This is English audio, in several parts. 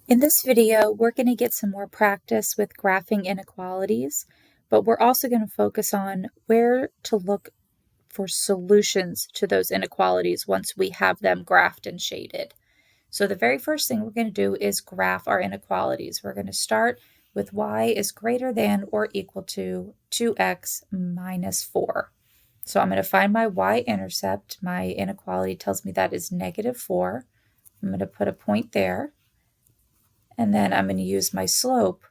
In this video, we're going to get some more practice with graphing inequalities, but we're also going to focus on where to look for solutions to those inequalities once we have them graphed and shaded. So the very first thing we're going to do is graph our inequalities. We're going to start with y is greater than or equal to 2x minus 4. So I'm going to find my y-intercept. My inequality tells me that is -4. I'm going to put a point there. And then I'm going to use my slope,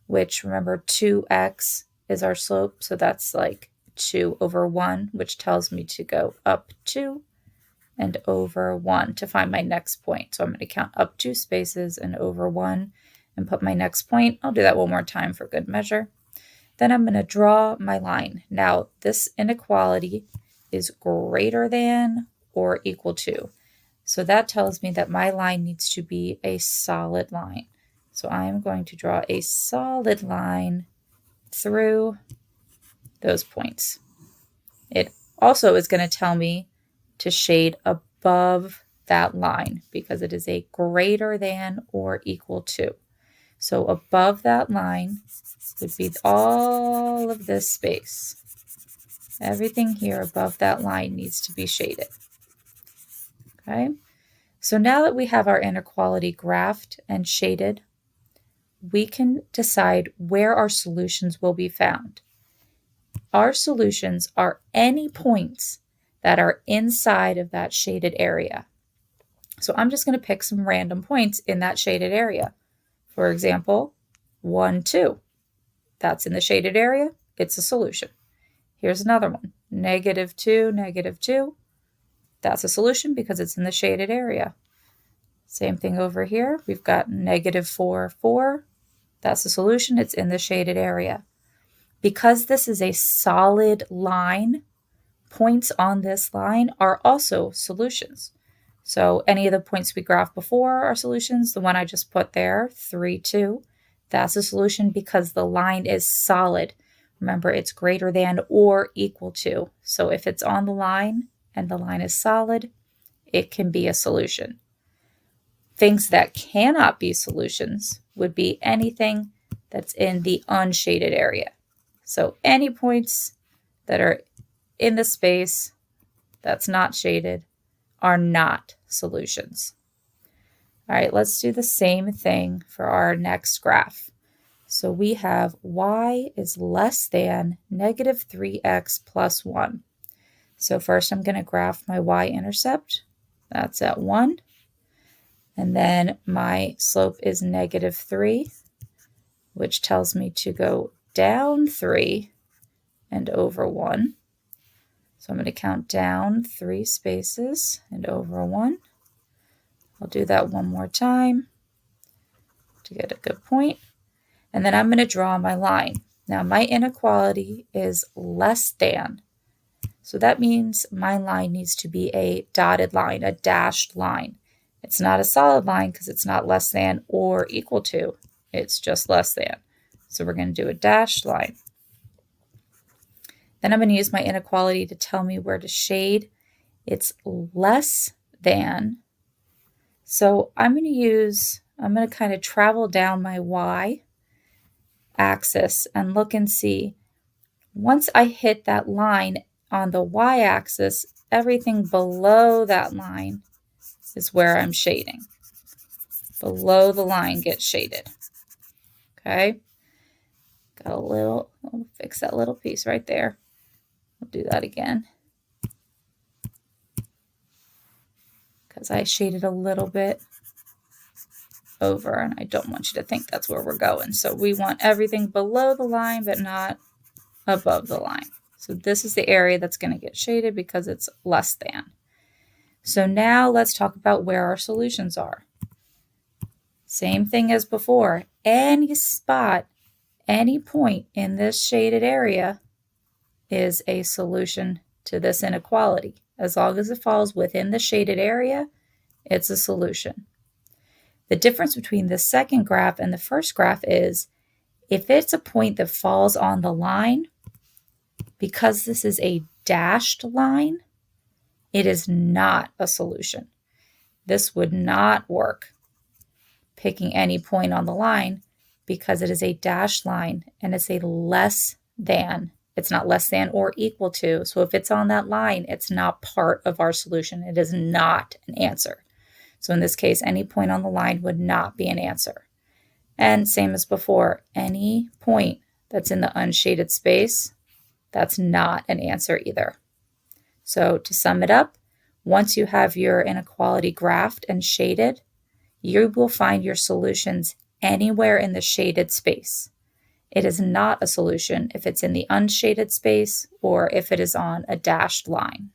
which remember 2x is our slope. So that's like 2 over 1, which tells me to go up 2 and over 1 to find my next point. So I'm going to count up 2 spaces and over 1 and put my next point. I'll do that one more time for good measure. Then I'm going to draw my line. Now this inequality is greater than or equal to. So that tells me that my line needs to be a solid line. So I'm going to draw a solid line through those points. It also is going to tell me to shade above that line because it is a greater than or equal to. So above that line would be all of this space. Everything here above that line needs to be shaded. Okay, so now that we have our inequality graphed and shaded, we can decide where our solutions will be found. Our solutions are any points that are inside of that shaded area. So I'm just going to pick some random points in that shaded area. For example, 1, 2. That's in the shaded area. It's a solution. Here's another one. -2, -2. That's a solution because it's in the shaded area. Same thing over here. We've got -4, 4. That's a solution. It's in the shaded area. Because this is a solid line, points on this line are also solutions. So any of the points we graphed before are solutions. The one I just put there, 3, 2, that's a solution because the line is solid. Remember, it's greater than or equal to. So if it's on the line and the line is solid, it can be a solution. Things that cannot be solutions would be anything that's in the unshaded area. So any points that are in the space that's not shaded are not solutions. All right, let's do the same thing for our next graph. So we have y is less than -3x plus 1. So first I'm going to graph my y-intercept. That's at 1. And then my slope is -3, which tells me to go down 3 and over 1. So I'm going to count down 3 spaces and over 1. I'll do that one more time to get a good point. And then I'm going to draw my line. Now my inequality is less than. So that means my line needs to be a dotted line, a dashed line. It's not a solid line because it's not less than or equal to. It's just less than. So we're going to do a dashed line. Then I'm going to use my inequality to tell me where to shade. It's less than. So I'm going to kind of travel down my y axis and look and see. Once I hit that line on the y axis, everything below that line is where I'm shading. Below the line gets shaded. Okay? I'll fix that little piece right there. I'll do that again. Because I shaded a little bit over and I don't want you to think that's where we're going. So we want everything below the line but not above the line. So this is the area that's going to get shaded because it's less than. So now let's talk about where our solutions are. Same thing as before. Any spot, any point in this shaded area is a solution to this inequality. As long as it falls within the shaded area, it's a solution. The difference between the second graph and the first graph is if it's a point that falls on the line, because this is a dashed line, it is not a solution. This would not work picking any point on the line because it is a dashed line and it's a less than. It's not less than or equal to. So if it's on that line, it's not part of our solution. It is not an answer. So in this case, any point on the line would not be an answer. And same as before, any point that's in the unshaded space, that's not an answer either. So to sum it up, once you have your inequality graphed and shaded, you will find your solutions anywhere in the shaded space. It is not a solution if it's in the unshaded space or if it is on a dashed line.